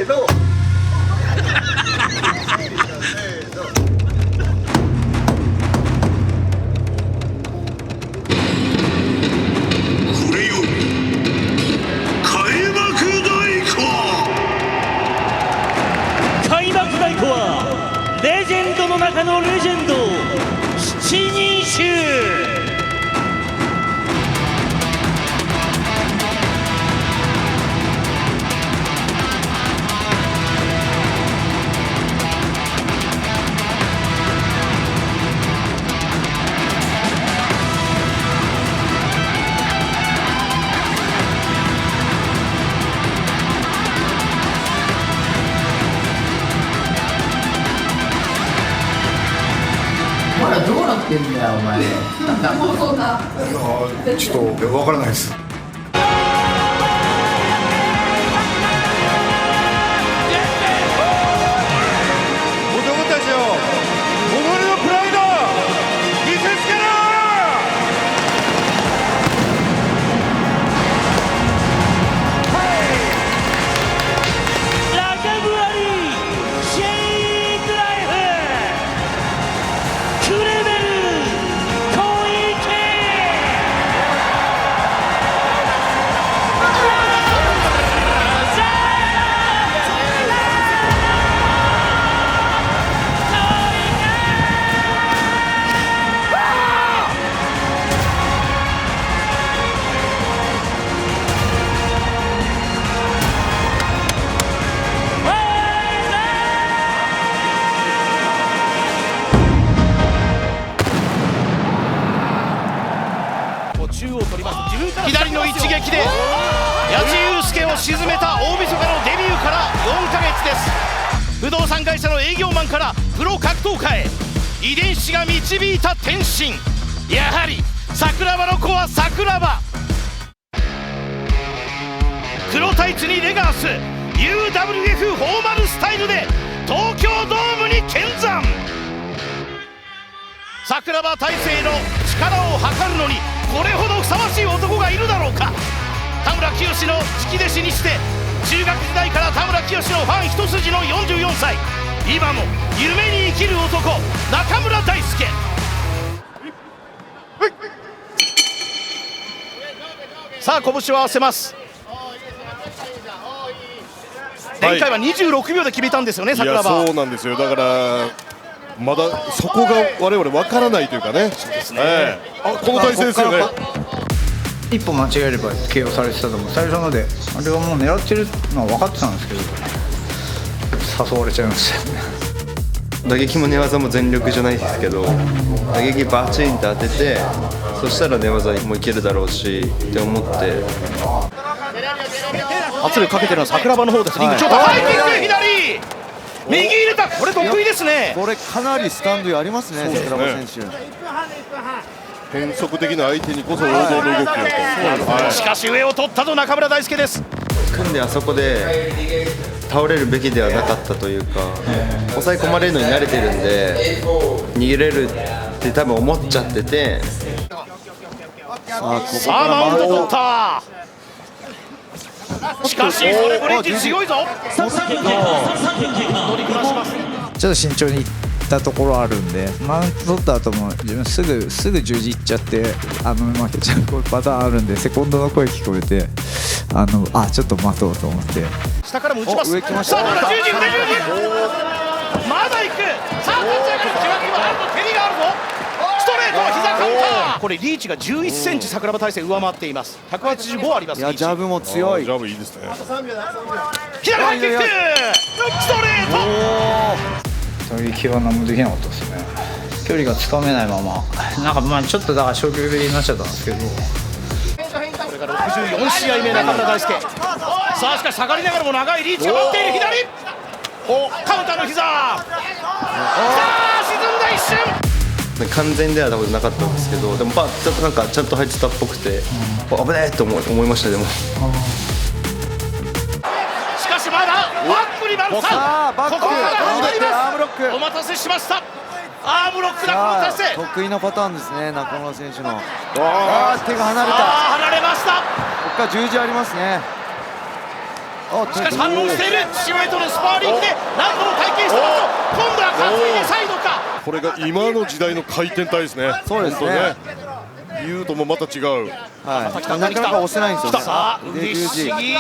ーの開幕太鼓はレジェンドの中のレジェンド7人衆。ほらどうなってんだよお前。ちょっとわからないです。男たちよ、己のプライド見せつけろ。ラカブアリシェイクライフクレベル小池。左の一撃で矢地祐介を沈めた大晦日のデビューから4ヶ月です。不動産会社の営業マンからプロ格闘家へ、遺伝子が導いた転身。やはり桜庭の子は桜庭。黒タイツにレガース UWF フォーマルスタイルで東京ドームに見参。桜庭大成の力を測るのにこれほどふさわしい男がいるだろうか。田村清の直弟子にして中学時代から田村清のファン一筋の44歳、今も夢に生きる男中村大輔。さあ拳を合わせます。前回は26秒で決めたんですよね、桜庭。そうなんですよ。だからまだそこが我々分からないというかね。あ、この体勢ですよね。一歩間違えれば KO されてたと思う。最初のであれはもう狙ってるのは分かってたんですけど誘われちゃいましたよね。打撃も寝技も全力じゃないですけど、打撃バチンと当てて、そしたら寝技もいけるだろうしって思って。圧力かけてるのは桜庭の方です。リングちょっと入っていく左右入れた。これ得意ですね。これかなりスタンドありますね、桜庭選手。変則的な相手にこそ王道の動きをと。しかし上を取ったと中村大輔です。組んであそこで倒れるべきではなかったというか、抑え込まれるのに慣れてるんで逃げれるって多分思っちゃってて。さあマウント取った。しかしそれブレッジ強いぞ。ちょっと慎重にいったところあるんで、マウント取った後も自分すぐ十字いっちゃって負けちゃうこういうパターンあるんで、セコンドの声聞こえてちょっと待とうと思って下からも打ちます。上来ました。さあ十字まだ行く。さあ立ち上がる。自分にもあると蹴りがあるぞ。ストレート膝カウンター。これリーチが11センチ桜庭大成上回っています。185あります。いやジャブも強い。ジャブいいですね。左入っていく。ストレート。打撃は何もできなかったですね。距離がつかめないままちょっとだから消極的になっちゃったんですけど。これが64試合目中村大輔。さあしかし下がりながらも長いリーチが待っている。左カウンターの膝。さあ沈んだ一瞬。完全ではなかったんですけど、でもちょっとなんかちゃんと入ってたっぽくて、危ないと思いました。でもしかしまだバックに丸さん。ここから始まります。お待たせしました。アームロック中村大輔。得意なパターンですね、中村選手の。手が離れた。離れました。ここから十字ありますね。しかし反応している父親とのスパーリングで何度も体験した後、今度は担いでサイドか。これが今の時代の回転体ですね。そうですね本当言うともまた違う。はい、なかなか押せないんですよね。さあ腕ひしぎ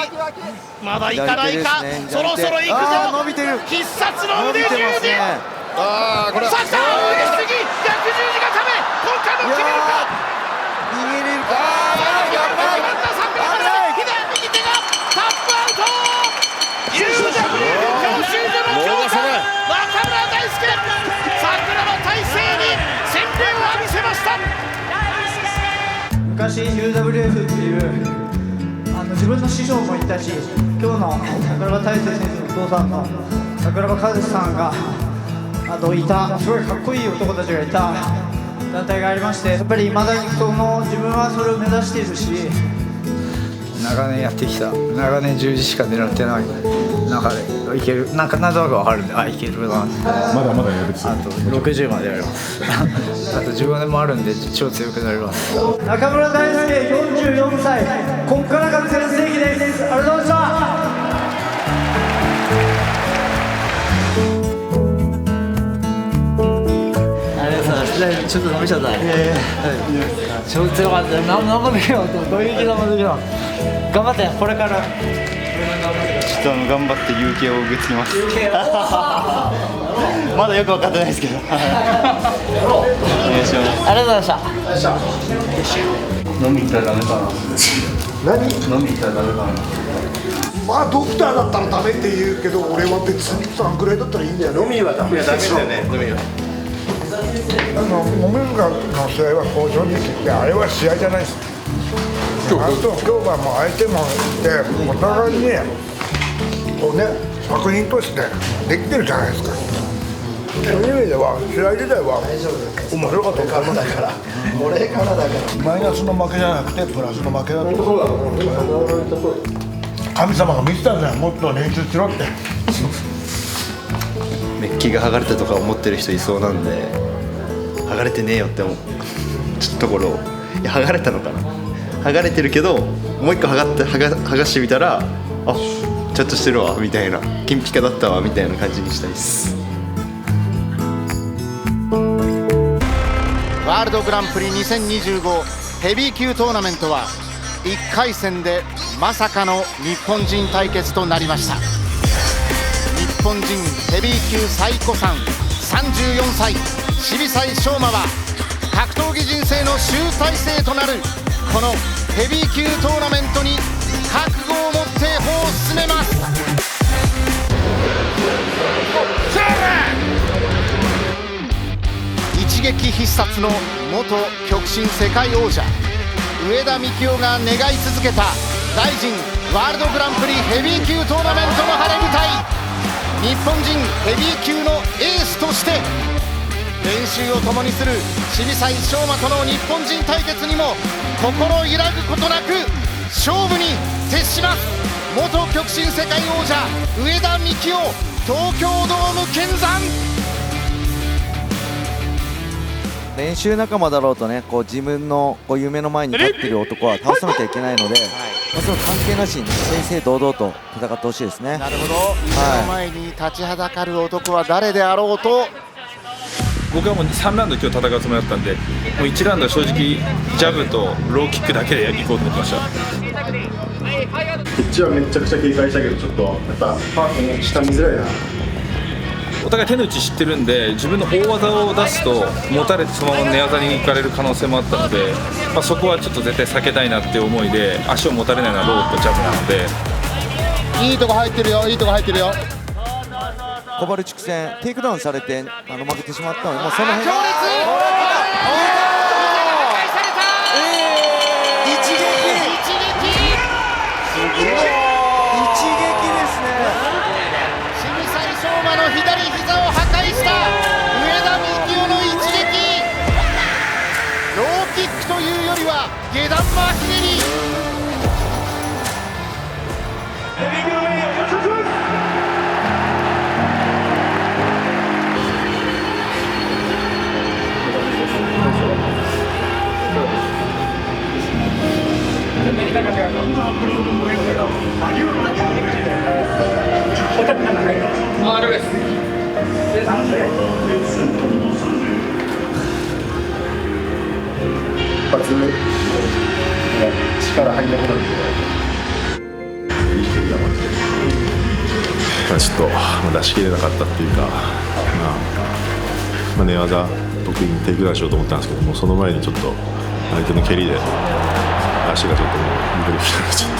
まだいかないか、左手ですねそろそろいくぞ。あー伸びてる。必殺の腕十伸びてます字、ね。ああこれさあさあ腕ひしぎ逆十字固め、今回も決めるか。逃げれるか。右手がタップアウト。UW 教習所の教官中村大輔、桜庭大成に洗礼を浴びせました。昔 UWF っていう自分の師匠もいたし、今日の桜庭大成選手のお父さんの桜庭和志さんがいたすごいかっこいい男たちがいた団体がありまして、やっぱり未だに自分はそれを目指しているし、長年やってきた、長年十字しか狙ってない中でいける、なんとなく分かるんで、いけるな。まだまだやるつあと60までやりますあと15年もあるんで超強くなります。中村大輔44歳、こっからが全盛期です。ありがとうございました。ちょっと飲みちゃった。超強かった。何もできなかった。どういう気もできなかった。頑張って、これから。ちょっと頑張って勇気を受け継ぎます。まだよく分かってないですけど。お願いします。ありがとうございました。飲み行ったらダメかな。何？飲み行ったらダメかな。まあドクターだったらダメって言うけど、俺は別にそんぐらいだったらいいんだよね。飲みはダメだよね。飲みは。モメルガの試合は正直言ってあれは試合じゃないです。今日はもう相手もいてお互いにこうね作品としてできてるじゃないですか。そういう意味では試合自体は面白かったと思います。俺からだからマイナスの負けじゃなくてプラスの負けだと。神様が見せたんだよ、もっと練習しろって。メッキが剥がれたとか思ってる人いそうなんで、剥がれてねえよって思うちょっとところを、いや剥がれたのかな、剥がれてるけどもう一個剥がしてみたら、ちゃんとしてるわみたいな、金ピカだったわみたいな感じにしたいです。ワールドグランプリ2025ヘビー級トーナメントは1回戦でまさかの日本人対決となりました。日本人ヘビー級最古参34歳渋沢翔馬は格闘技人生の集大成となるこのヘビー級トーナメントに覚悟を持って歩を進めます。一撃必殺の元極真世界王者上田幹雄が願い続けた大臣ワールドグランプリヘビー級トーナメントの晴れ舞台、日本人ヘビー級のエースとして練習を共にする渋沢翔馬との日本人対決にも心揺らぐことなく勝負に徹します。元極真世界王者上田幹雄、東京ドーム見参。練習仲間だろうとね、自分の夢の前に立っている男は倒さなきゃいけないので、その関係なしに正々堂々と戦ってほしいですね。なるほど、夢の前に立ちはだかる男は誰であろうと、僕はもう3ラウンド今日戦うつもりだったんで、もう1ラウンドは正直ジャブとローキックだけでいこうと思ってました。こっちはめちゃくちゃ警戒したけど、ちょっとやっぱパーク下見づらいな。お互い手の内知ってるんで、自分の大技を出すと持たれてそのまま寝技に行かれる可能性もあったので、そこはちょっと絶対避けたいなっていう思いで、足を持たれないのはローとジャブなので。いいとこ入ってるよ、いいとこ入ってるよ。コバルチュク戦テイクダウンされて負けてしまったので、もうその辺強烈一撃ですね。渋沢翔馬の左膝を破壊した上田幹雄の一撃、ローキックというよりは下段回ひねり。発力入んなくなってちょっと出し切れなかったっていうか、寝技得意にテイクダウンしようと思ったんですけども、その前にちょっと相手の蹴りで足がちょっともうミドルフィーになっちゃって、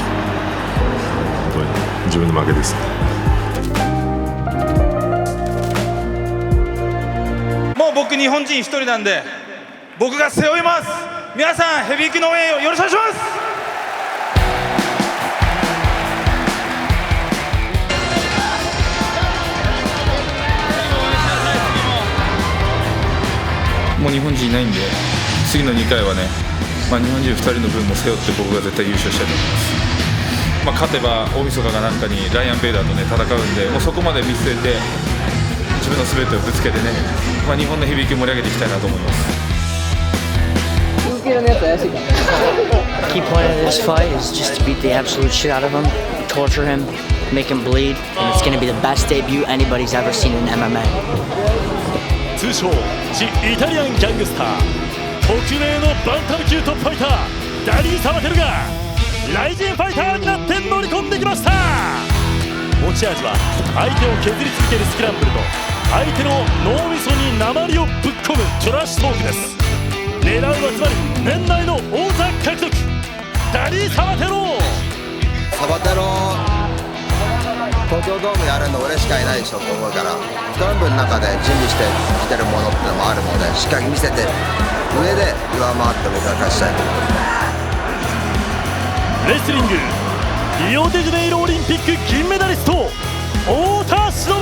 本当に自分の負けですね。もう僕日本人一人なんで僕が背負います。皆さんヘビー級の応援をよろしくお願いします。もう日本人いないんで次の2回はね、日本人2人の分も背負って僕が絶対優勝したいと思います。勝てば大晦日かなんかにライアン・ベイダーとね戦うんで、もうそこまで見据えて自分の全てをぶつけてね、日本のヘビー級盛り上げていきたいなと思います。Key point of this fight is just to beat the absolute shit out of him, torture him, make him bleed, and it's going to be the best debut anybody's ever seen in MMA. 通称ジ・イタリアンギャングスター、特命のバンタム級トップファイターダリー・サバテルがライジンファイターになって乗り込んできました。持ち味は相手を削り続けるスクランブルと相手の脳みそに鉛をぶっ込むトラッシュトークです。狙うはつまり年内の王座獲得、ダリー・サバテロ。サバテロ東京ドームやるの俺しかいないでしょと思うから、スクランブルの中で準備してきてるものってのもあるので、しっかり見せて上で上回って僕は勝ちたいと思います。レスリングリオデジャネイロオリンピック銀メダリスト太田忍、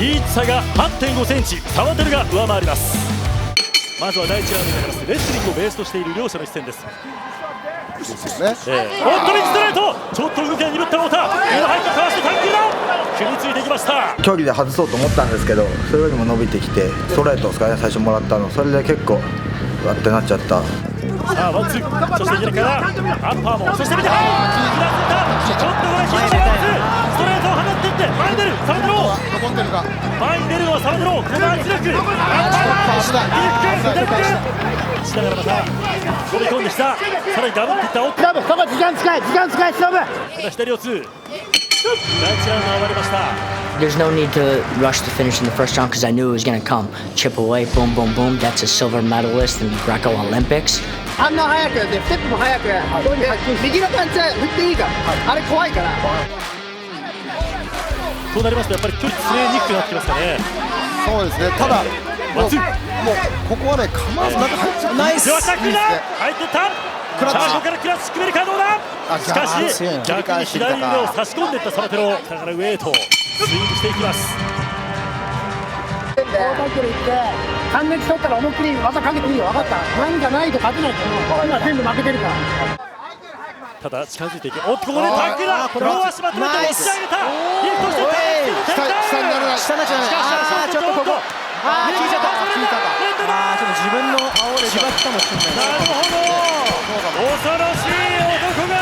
リーチ差が 8.5 センチ、サバテルが上回ります。まずは第1ラウンドになります。レスリングをベースとしている両者の一戦です。おっと右ストレート、ちょっと動きが鈍った太田、今入ったかわしてタックルだ、食りついてきました。競技で外そうと思ったんですけど、それよりも伸びてきてストレートですかね、最初もらったの、それで結構わってなっちゃった。さあワンツー、そして左からアッパーも、そして右ハイちょっとこれ緊張するストレートを放っていって前に出るサバテロ、前に出るのはサバテロ、この圧力、しながらまた飛び込んできた、さらにダブっていったおっと、そこ時間使え勝負、左四つ、第1ラウンドが終わりました。There's no need to rush to finish in the first round because I knew it was going to come. Chip away, boom, boom, boom. That's a silver medalist in the Greco Olympics. あんな速くでステップも速く、右のパンチは振っていいから、あれ怖いから。となりますとやっぱり距離詰めにくくなってきますかね。そうですね。ただもうここはね構わず中入っちゃう。ナイス。ではタックルだ。入ってった。さあここからクラッシュ決めるかどうだ。しかし逆に左腕を差し込んでいったサバテロ、だからウエイトスイングしていきます。タックルいって反撃取ったら思いっきり技かけていいよ、分かった。何かないと勝てないと思う。今全部負けてるから。ただ近づいていく。おっとここでタックルだ。両足まとめて持ち上げた。リフトして下にならない。下になっちゃうね。ちょっとここ。効いちゃった。効いたか。ちょっと自分の煽れ縛ったかもしれない。なるほど。恐ろしい男が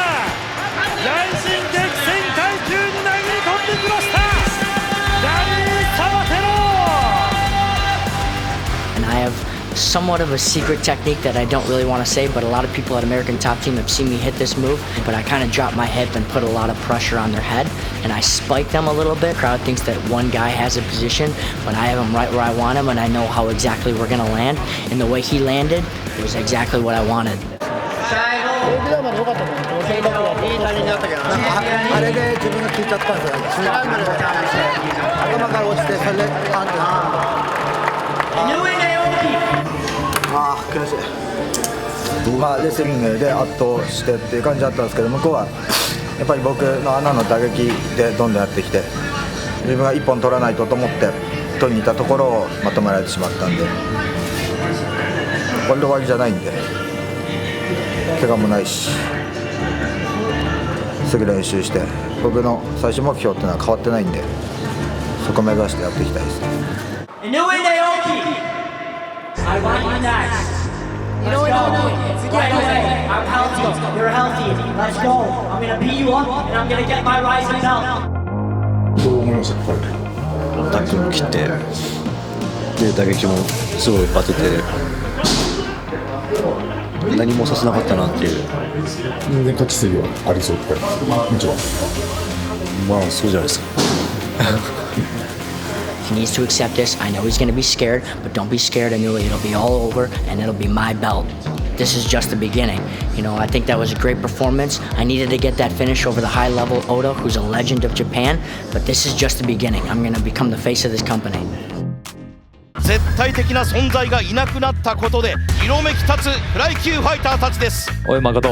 ライジン激戦階級に投げ込んできました。ダリー・サバテロ。And I have somewhat of a secret technique that I don't really want to say, but a lot of people at American Top Team have seen me hit this move, but I kind of drop my hip and put a lot of pressure on their head, and I spike them a little bit. Crowd thinks that one guy has a position, but I have him right where I want him, and I know how exactly we're going to land, and the way he landed, it was exactly what I wanted. あれで自分が効いちゃったんですよ。頭から落ちて、それで悔しい。レスリングで圧倒してっていう感じだったんですけど、向こうはやっぱり僕の穴の打撃でどんどんやってきて、自分が1本取らないとと思って取りに行ったところをまとめられてしまったんで、これで終わりじゃないんで、怪我もないし、すぐ練習して、僕の最終目標っていうのは変わってないんで、そこを目指してやっていきたいですね。I want you next. Let's go. Right away. I'm healthy. You're healthy. Let's go. I'm gonna beat you up and I'm gonna get my rising belt. どう思いましたか？タックルも切ってで打撃もすごい当てて何もさせなかったなっていう。全然勝ち筋はありそうってもちろんまあそうじゃないですか。He needs to accept this. I know he's going to be scared, but don't be scared. I knew it'll be all over, and it'll be my belt. This is just the beginning. You know, I think that was a great performance. I needed to get that finish over the high-level Oda, who's a legend of Japan, but this is just the beginning. I'm going to become the face of this company. 絶対的な存在がいなくなったことで色めき立つフライ級ファイターたちです。おい誠、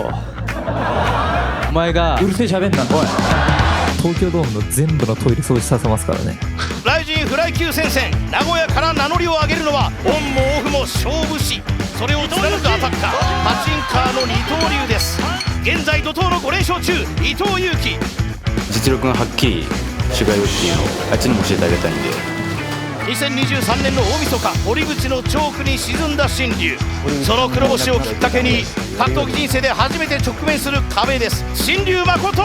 お前がうるせえ喋んな。おい、東京ドームの全部のトイレ掃除させますからね。ライジンフライ級戦線、名古屋から名乗りを上げるのはオンもオフも勝負師、それを貫くアタッカー、パチンカーの二刀流です。現在怒涛の5連勝中、伊藤有希。実力がはっきり違うっていうのをあいつにも教えてあげたいんで。2023年の大晦日、堀口のチョークに沈んだ新竜、その黒星をきっかけに格闘技人生で初めて直面する壁です。新竜誠、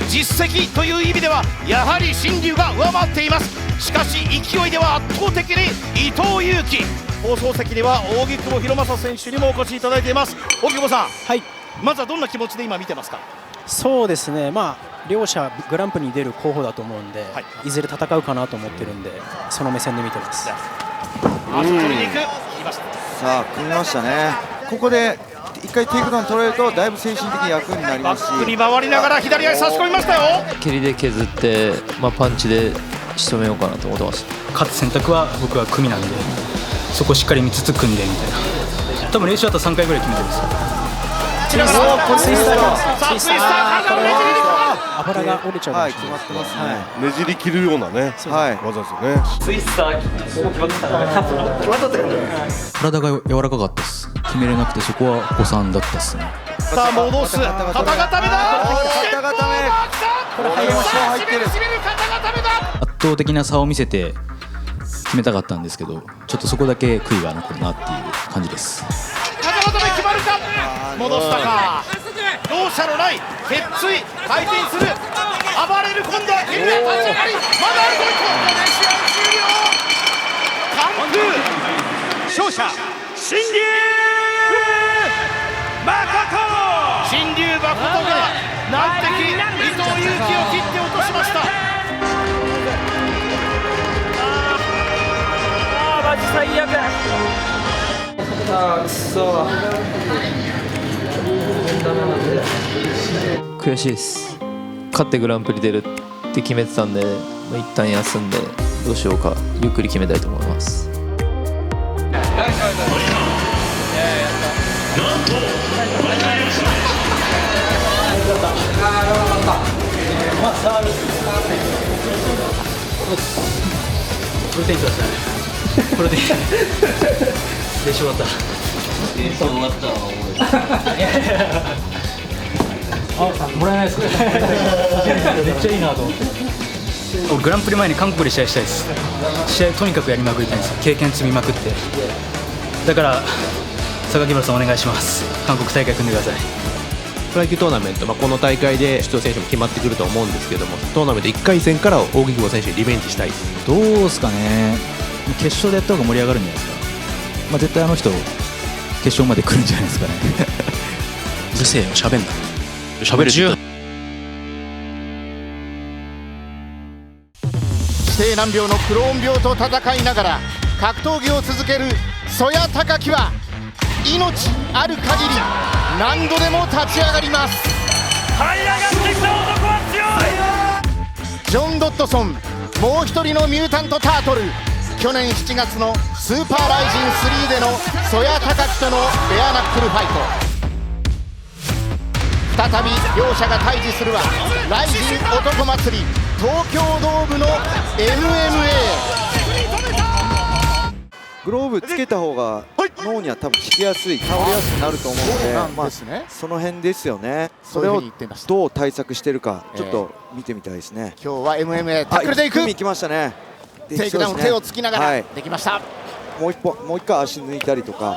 実績という意味ではやはり新竜が上回っています。しかし勢いでは圧倒的に伊藤有希。放送席には扇久保博正選手にもお越しいただいています。扇久保さん、はい、まずはどんな気持ちで今見てますか？そうですね、両者グランプリに出る候補だと思うんで、いずれ戦うかなと思ってるんで、その目線で見てます。さあ組みましたね。ここで一回テイクダウン取られるとだいぶ精神的に役になりますし、振り回りながら左足差し込みましたよ。蹴りで削って、パンチで仕留めようかなと思ってます。勝つ選択は僕は組なんで、そこをしっかり見つつ組んでみたいな。多分練習だと3回ぐらい決めてるんですよ。ツイスター油が折れちゃう。決まってますね。ねじり切るようなね、技ですよね。ツイスター決まってたから。決まったよね。体が柔らかかったです。決めれなくてそこは誤算だったですね。さあ戻す。肩固めだ。肩固め。これ入ってる。圧倒的な差を見せて決めたかったんですけど、ちょっとそこだけ悔いが残るなっていう感じです。肩固め決まるか。戻したか。容赦のない鉄槌回転する。暴れる今度は蹴る。立ち上がり。まだあるぞ。ここで試合終了。完封。勝者新竜誠。新竜誠が難敵伊藤有希を切って落としました。マジ最悪。くそ。悔しいです。勝ってグランプリ出るって決めてたんで、一旦休んでどうしようかゆっくり決めたいと思います。プロテインください。プロテインでしまった。もらえないですか？めっちゃいいなと思って。俺グランプリ前に韓国で試合したいです。試合とにかくやりまくりたいんです。経験積みまくって。だから榊原さんお願いします。韓国大会組んでください。フライ級トーナメント、この大会で出場選手も決まってくると思うんですけども、トーナメント1回戦から扇久保選手にリベンジしたい。どうですかね。決勝でやった方が盛り上がるんじゃないですか。絶対あの人決勝まで来るんじゃないですかね。うるせえよ、喋んな。喋る。指定難病のクローン病と戦いながら格闘技を続ける曽谷貴樹は命ある限り何度でも立ち上がります。這い上がってきた男は強い。ジョン・ドットソン、もう一人のミュータント・タートル。去年7月のスーパーライジン3での曽谷貴樹とのベアナックルファイト。再び両者が対峙するはライジン男祭り東京ドームの MMA。 グローブつけた方が脳には多分効きやすい、倒れやすくなると思うので、その辺ですよね。それをどう対策してるかちょっと見てみたいですね。今日は MMA タックルでいく。組きましたね。テイクダウン手をつきながらできました。もう一回足抜いたりとか、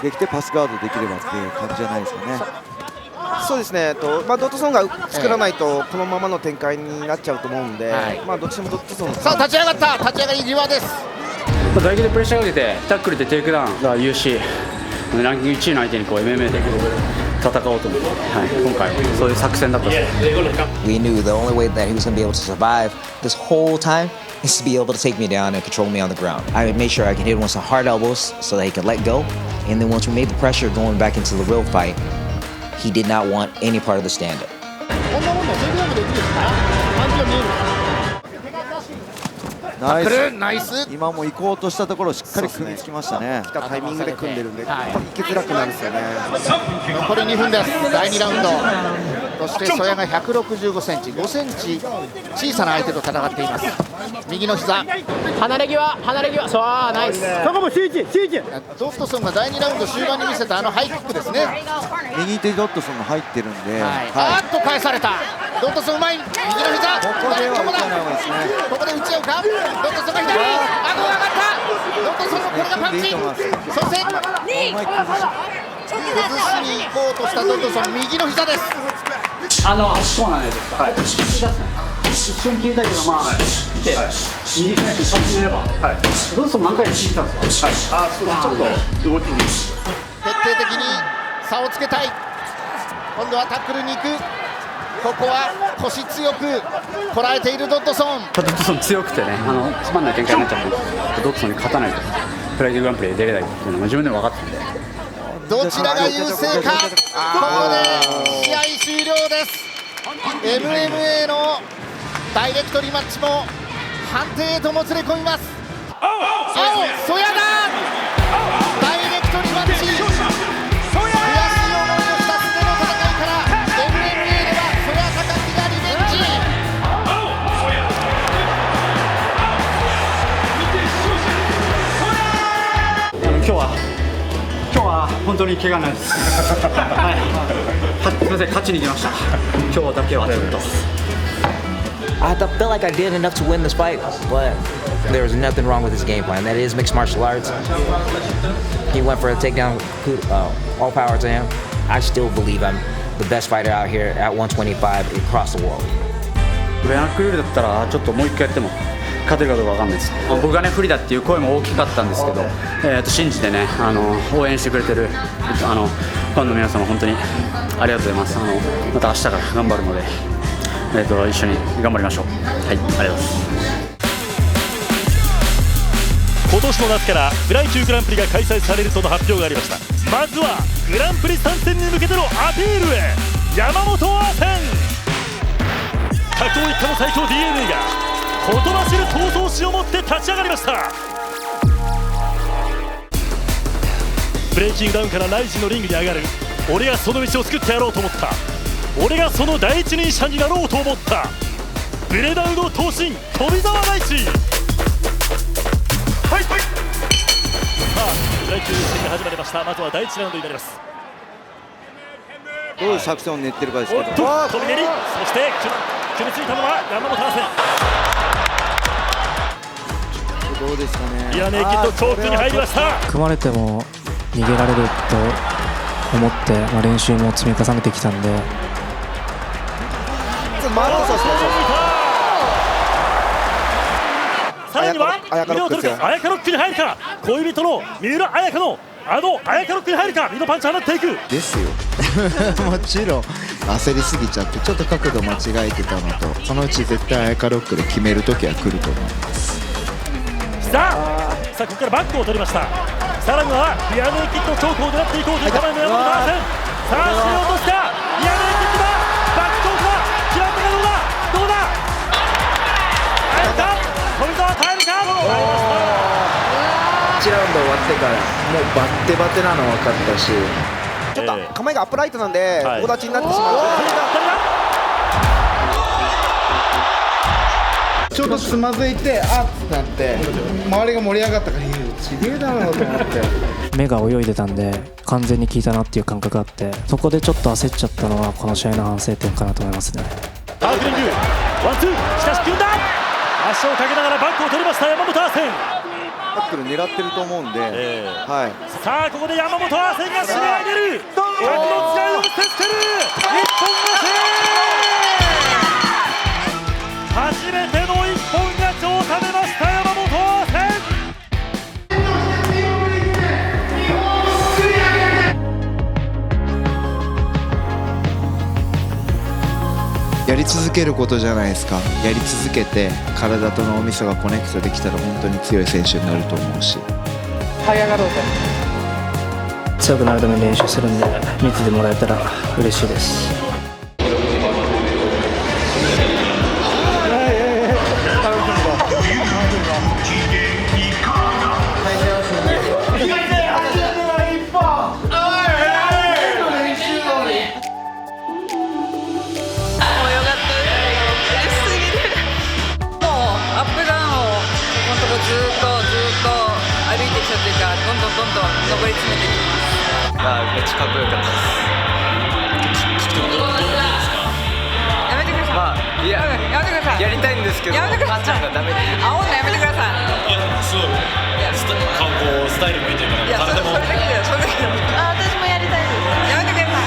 できてパスガードできればっていう感じじゃないですかね。そうですね、ドットソンが作らないとこのままの展開になっちゃうと思うんで、どっちでもドットソン。さあ立ち上がった、立ち上がり際です。打撃でプレッシャーをかけてタックルでテイクダウンが言うし、ランキング1位の相手にMMA で戦おうと思って、今回そういう作戦だったです。 We knew the only way that he was going to be able to survive this whole time is to be able to take me down and control me on the ground. I made sure I could hit him with some hard elbows so that he could let go. And then once we made the pressure going back into the real fight, he did not want any part of the stand-up. ナイス。今も行こうとしたところをしっかり組みつきましたね。来たタイミングで組んでるんで、行きづらくなるんですよね。残り2分です。第2ラウンド。そして曽谷が165センチ、5センチ小さな相手と戦っています。右の膝。離れ際、そう、ナイス。そこも集中。ドットソンが第2ラウンド終盤に見せたハイキックですね。右手ドットソンが入ってるんで、あっと返された。ドットソンうまい。右の膝。ここでは打たない方がいいですね。ここで打ち合うか。ドットソンが左。顎が上がった。ドットソンのこれがパンチ。そして崩しに行こうとしたドットソン、右の膝です。そうなんですか。一瞬聞いたけど、見て、右手に先にれば、どうしても何回も聞いたんですよ。ちょっと動きに。徹底的に差をつけたい。今度はタックルに行く。ここは腰強くこらえているドットソン。ドットソン強くてね、つまんない展開になっちゃって、ドットソンに勝たないとフライ級グランプリで出れないっていうのも自分でも分かってたんで。どちらが優勢か。ここで試合終了です。MMA のダイレクトリマッチも判定へともつれ込みます。青、曽谷だ。ダイレクトリマッチ。悔しい思いをした素手の戦いから MMA では曽谷貴樹がリベンジ。今日は本当に怪我ないです。すみません、勝ちに来ました。今日だけはちょっと。I felt like I did enough to win this fight, but there was nothing wrong with his game plan. That is mixed martial arts. He went for a takedown, all power to him. I still believe I'm the best fighter out here at 125 across the world. ベアクルールだったらちょっともう一回やっても勝てるかどうかわかんないです。僕がね不利だっていう声も大きかったんですけど、信じてね応援してくれてるファンの皆様本当にありがとうございます。また明日から頑張るので。一緒に頑張りましょう。はい、ありがとうございます。今年の夏からフライ級グランプリが開催されるとの発表がありました。まずはグランプリ参戦に向けてのアピールへ。山本アーセン、格闘一家の最強 DNA がほとばしる闘争心を持って立ち上がりました。ブレイキングダウンからライジンのリングに上がる。俺がその道を作ってやろうと思った。俺がその第一人者になろうと思った。ブレダウの闘神富澤大地。さあフライ級戦が始まりました。まずは第1ラウンドになります。どういう作戦を練ってるかですけど、飛び蹴り、そして組みついたのは山本アーセン。どうですかね。リアネイキッドチョークに入りました。組まれても逃げられると思って、練習も積み重ねてきたんで。さらには綾香ロックですよ。綾香ロックに入るか。恋人の三浦綾香の綾香ロックに入るか。ミドパンチ放っていくですよ。もちろん焦りすぎちゃってちょっと角度間違えてたのと、そのうち絶対綾香ロックで決める時は来ると思います。さあここからバックを取りました。さらにはリアネイキッドチョークを狙っていこうという構えの山本アーセン。さあ締め落としたリアネイキッドだ。バックチョークだ。決まったかどうだ。入るか。富澤耐えるか。1ラウンド終わってからもうバッテバテなの分かったし、ちょっと構えがアップライトなんで棒立ちになってしまう。ちょっとつまずいてあってなって周りが盛り上がったからちげえだろうと思って目が泳いでたんで完全に効いたなっていう感覚があって、そこでちょっと焦っちゃったのはこの試合の反省点かなと思いますね。タークリングワンツー、しかし組んだ。足をかけながらバックを取りました山本アーセン。タックル狙ってると思うんで、さあここで山本アーセンが締め上げる。角の違いを見せつける一本勝ち。初めての一本勝ちを収めました山本亜生。やり続けることじゃないですか。やり続けて体と脳みそがコネクトできたら本当に強い選手になると思うし、這い上がろうと強くなるために練習するんで見ててもらえたら嬉しいです。上り詰めていきます。めっちゃかっこよかったです。やめてください。まあいややめてください。やりたいんですけど、やめてください。パンチがダメで。あ、おんなやめてください。いやすごい。顔こうスタイルもいいというか、体も。それだけだよ。それだけだよ。あ、私もやりたいです。やめてくださ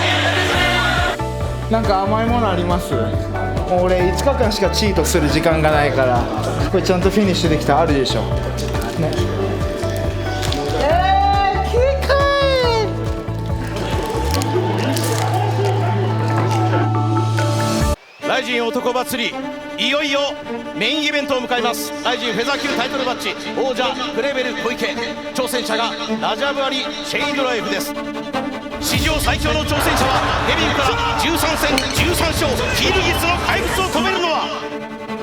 い。なんか甘いものあります？俺5日間しかチートする時間がないから、これちゃんとフィニッシュできたらあるでしょ。ね。ライジン男祭り、いよいよメインイベントを迎えます。ライジンフェザー級タイトルマッチ、王者クレベル小池、挑戦者がラジャブアリ・シェイドラエフです。史上最強の挑戦者はデビューから13戦13勝、キルギスの怪物を止めるのは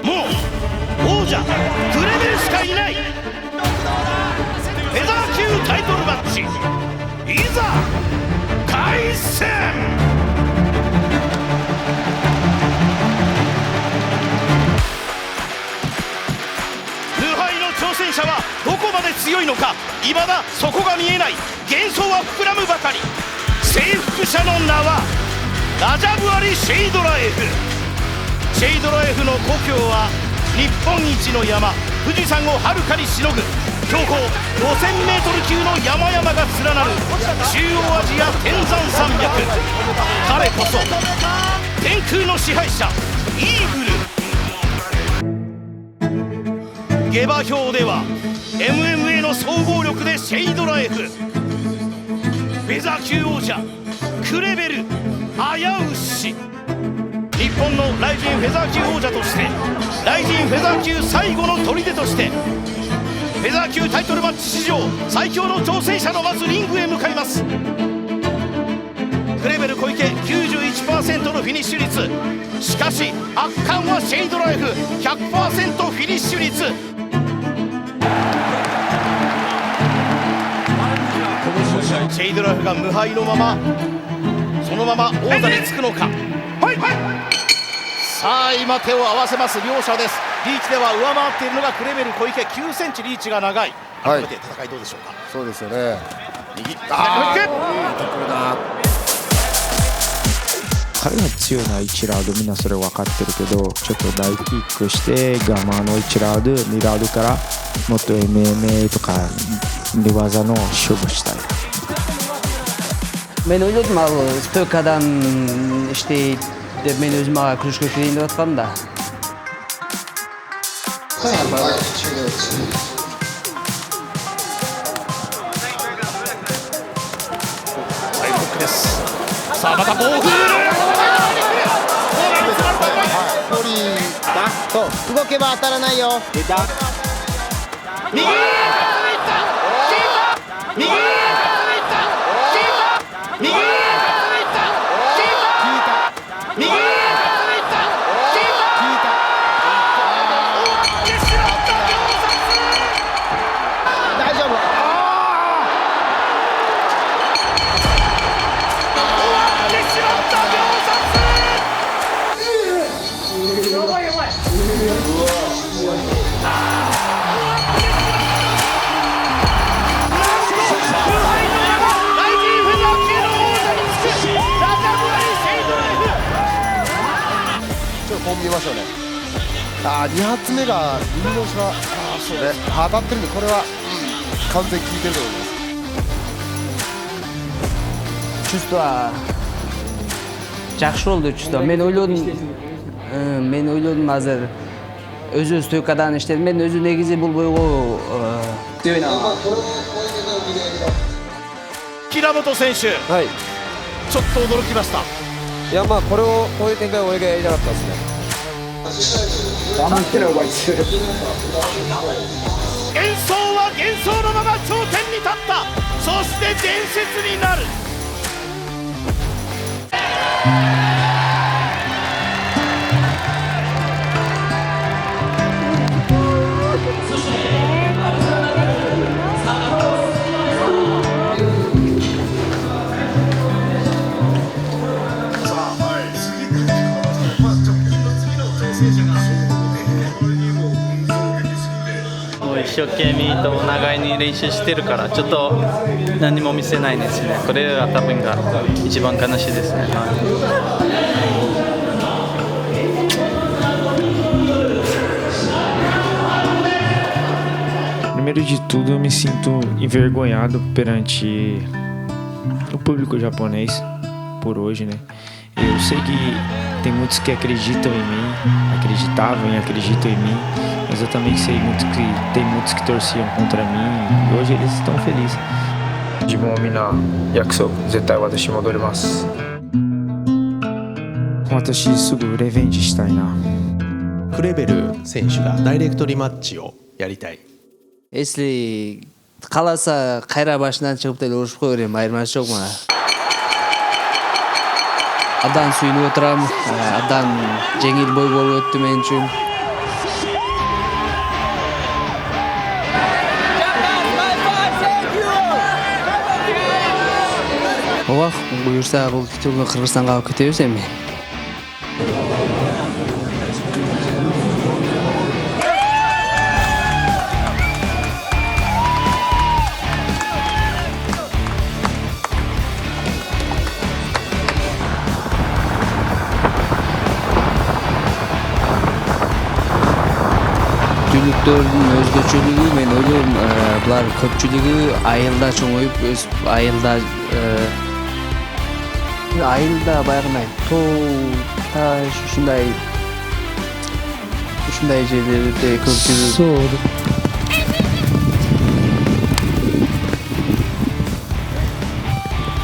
もう王者クレベルしかいない。フェザー級タイトルマッチ、いざ開戦。挑戦者はどこまで強いのか、未だそこが見えない。幻想は膨らむばかり。征服者の名はラジャブアリ・シェイドラエフ。シェイドラエフの故郷は日本一の山、富士山をはるかにしのぐ標高 5000m 級の山々が連なる中央アジア天山山脈。彼こそ天空の支配者イーグル。下馬評では MMA の総合力でシェイドラエフ、フェザー級王者クレベル危うし。日本のライジンフェザー級王者として、ライジンフェザー級最後の砦として、フェザー級タイトルマッチ史上最強の挑戦者の待つリングへ向かいます。クレベル小池 91% のフィニッシュ率。しかし圧巻はシェイドラエフ 100% フィニッシュ率。シェイドラエフが無敗のまま、そのまま王座につくのか。さあ今手を合わせます両者です。リーチでは上回っているのがクレベル小池、9センチリーチが長い。改めて戦いどうでしょうか。そうですよね。右、彼が強いのは1ラウンド、みんなそれ分かってるけど、ちょっと大キックしてガマの1ラウンド2ラウンドからもっと MMA とか寝技の勝負したい。Menüyle mi Spöka'dan işte menüz ma kruşku kliğinde atkan da. さあまたボーフそう動けば当たらないよ。右右右大丈夫。コンビ出ましたよね。2発目が右の後ろ、そうね、当たってるんで、これは完全に効いてると思います。чувство жакшы болду чувство. Мен ойлодум азыр өзү стойкадан иштедим. Мен өзү негизи бул бойго 平本選手、はい、ちょっと驚きました。いやまあこういう展開を俺がやりたかったですね。幻想は幻想のまま頂点に立った。そして伝説になる。もう一生懸命とお互いに練習してるからちょっと何も見せないですね。これは多分が一番悲しいですね。Primeiro de tudo, eu me sinto envergonhado perante o público japonês por hoje, né? Eu sei que tem muitos que acreditam em mim, acreditavam e acreditam em mim, mas eu também sei muito que tem muitos que torciam contra mim e hoje eles estão felizes. 自分をみんな約束、絶対私戻ります。私すぐリベンジしたいな。クレベル選手がダイレクトリマッチをやりたい。Если қаласа қайра башынан шығып деле урушуп кое берем, айырмасы жок мага. Абдан сүйүнүп отурам, абдан жеңил бой болуп өттү мен үчүн. Ооба, буюрса бул титулду Кыргызстанга алып кетебиз эми. Түлүктөрдүн өзгөчөлүгү мен ойлойм, булар көпчүлүгү айылда чоңоюп, айылда баягындай тоо ушундай жерлерде көпчүлүк.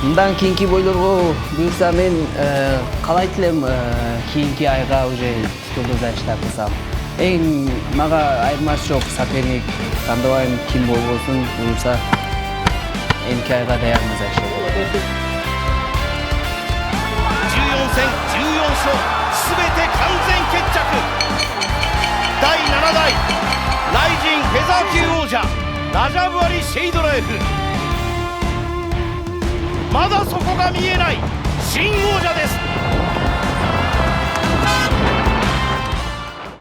Мындан кийинки бойлорго буюрса мен каалайт элем кийинки айга уже титулду зачитап кылсам. Эң мага айырмасы жок соперник тандабайм ким болбосун, буюрса эмки айга даярмыз ачы. 14戦14勝すべて完全決着。第7代ライジンフェザー級王者ラジャブアリ・シェイドラエフ。まだそこが見えない新王者です。